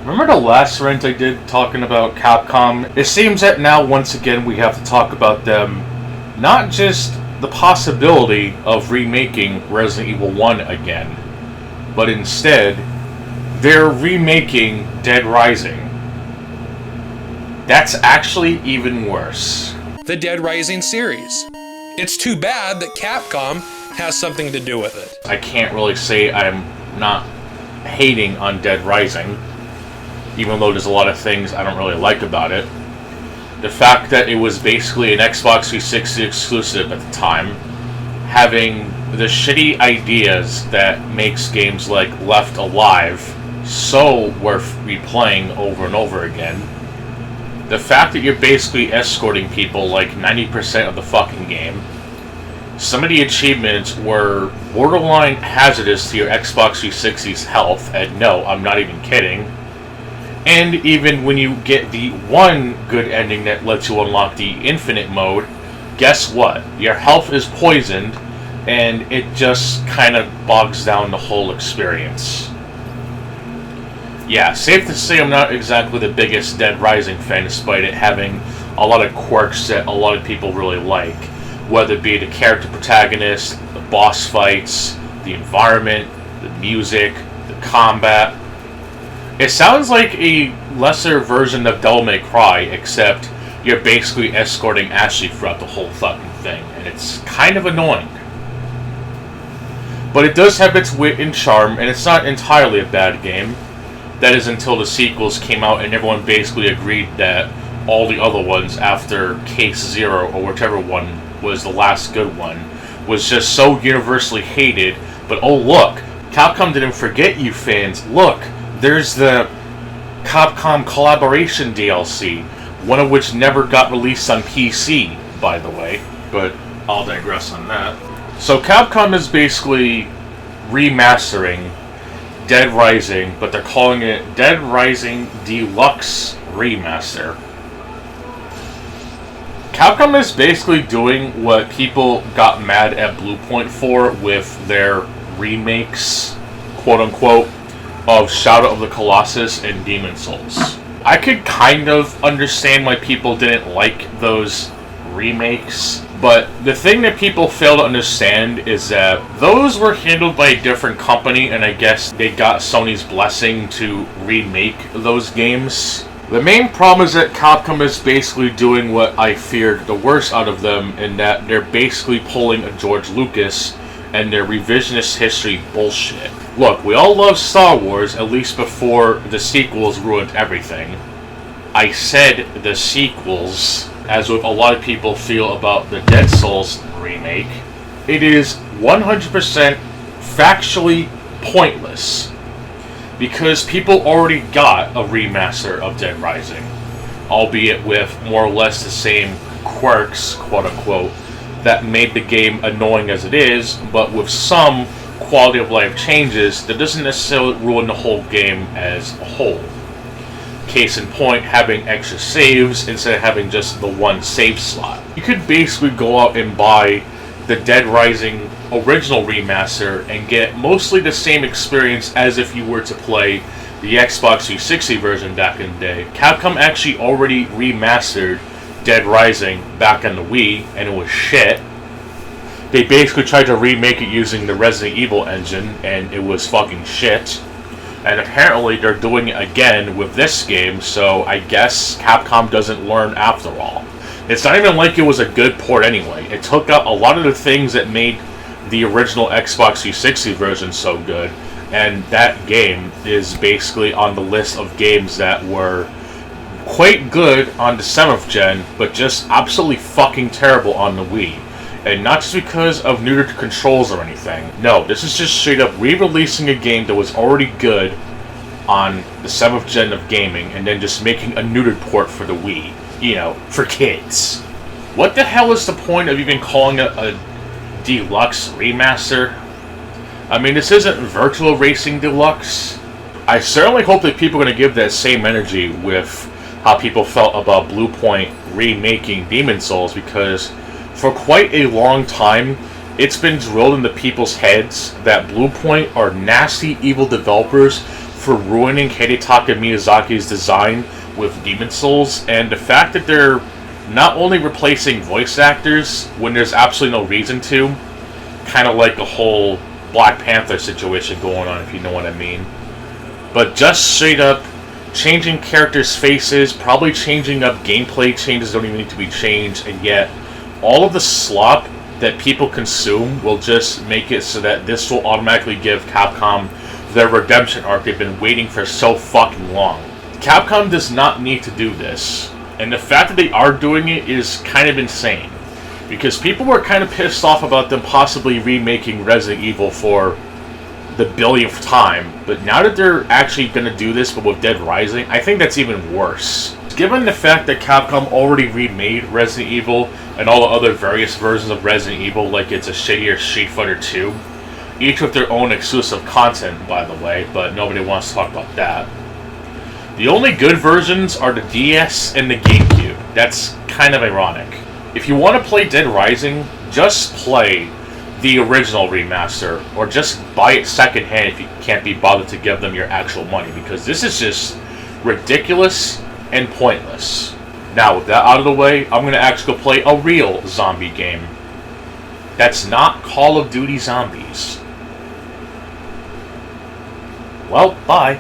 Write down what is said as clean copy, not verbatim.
Remember the last rant I did talking about Capcom? It seems that now once again we have to talk about them, not just the possibility of remaking Resident Evil 1 again, but instead, they're remaking Dead Rising. That's actually even worse. The Dead Rising series. It's too bad that Capcom has something to do with it. I can't really say I'm not hating on Dead Rising, even though there's a lot of things I don't really like about it. The fact that it was basically an Xbox 360 exclusive at the time, having the shitty ideas that makes games like Left Alive so worth replaying over and over again. The fact that you're basically escorting people like 90% of the fucking game. Some of the achievements were borderline hazardous to your Xbox 360's health, and no, I'm not even kidding. And even when you get the one good ending that lets you unlock the infinite mode, guess what? Your health is poisoned, and it just kind of bogs down the whole experience. Yeah, safe to say I'm not exactly the biggest Dead Rising fan, despite it having a lot of quirks that a lot of people really like. Whether it be the character protagonist, the boss fights, the environment, the music, the combat. It sounds like a lesser version of Devil May Cry, except you're basically escorting Ashley throughout the whole fucking thing, and it's kind of annoying. But it does have its wit and charm, and it's not entirely a bad game. That is until the sequels came out and everyone basically agreed that all the other ones after Case Zero, or whichever one was the last good one, was just so universally hated. But oh look, Capcom didn't forget you fans. Look, there's the Capcom Collaboration DLC, one of which never got released on PC, by the way. But I'll digress on that. So Capcom is basically remastering Dead Rising, but they're calling it Dead Rising Deluxe Remaster. Capcom is basically doing what people got mad at Bluepoint for with their remakes, quote-unquote, of Shadow of the Colossus and Demon Souls. I could kind of understand why people didn't like those remakes, but the thing that people fail to understand is that those were handled by a different company, and I guess they got Sony's blessing to remake those games. The main problem is that Capcom is basically doing what I feared the worst out of them, in that they're basically pulling a George Lucas and their revisionist history bullshit. Look, we all love Star Wars, at least before the sequels ruined everything. I said the sequels, as with a lot of people feel about the Dead Souls remake. It is 100% factually pointless, because people already got a remaster of Dead Rising, albeit with more or less the same quirks, quote-unquote, that made the game annoying as it is, but with some quality of life changes that doesn't necessarily ruin the whole game as a whole. Case in point, having extra saves instead of having just the one save slot. You could basically go out and buy the Dead Rising original remaster and get mostly the same experience as if you were to play the Xbox 360 version back in the day. Capcom actually already remastered Dead Rising back on the Wii, and it was shit. They basically tried to remake it using the Resident Evil engine, and it was fucking shit. And apparently they're doing it again with this game, so I guess Capcom doesn't learn after all. It's not even like it was a good port anyway. It took out a lot of the things that made the original Xbox 360 version so good, and that game is basically on the list of games that were quite good on the 7th gen, but just absolutely fucking terrible on the Wii. And not just because of neutered controls or anything. No, this is just straight up re-releasing a game that was already good on the 7th gen of gaming, and then just making a neutered port for the Wii. You know, for kids. What the hell is the point of even calling it a Deluxe Remaster? I mean, this isn't Virtual Racing Deluxe. I certainly hope that people are going to give that same energy with how people felt about Bluepoint remaking Demon Souls, because for quite a long time, it's been drilled into people's heads that Bluepoint are nasty, evil developers for ruining Hidetaka Miyazaki's design with Demon Souls, and the fact that they're not only replacing voice actors when there's absolutely no reason to, kind of like a whole Black Panther situation going on, if you know what I mean, but just straight up changing characters' faces, probably changing up gameplay changes don't even need to be changed, and yet all of the slop that people consume will just make it so that this will automatically give Capcom their redemption arc they've been waiting for so fucking long. Capcom does not need to do this, and the fact that they are doing it is kind of insane, because people were kind of pissed off about them possibly remaking Resident Evil for the billionth time, but now that they're actually going to do this but with Dead Rising, I think that's even worse. Given the fact that Capcom already remade Resident Evil and all the other various versions of Resident Evil like it's a shittier Street Fighter 2, each with their own exclusive content, by the way, but nobody wants to talk about that. The only good versions are the DS and the GameCube. That's kind of ironic. If you want to play Dead Rising, just play the original remaster, or just buy it secondhand if you can't be bothered to give them your actual money, because this is just ridiculous and pointless. Now, with that out of the way, I'm going to actually go play a real zombie game. That's not Call of Duty Zombies. Well, bye.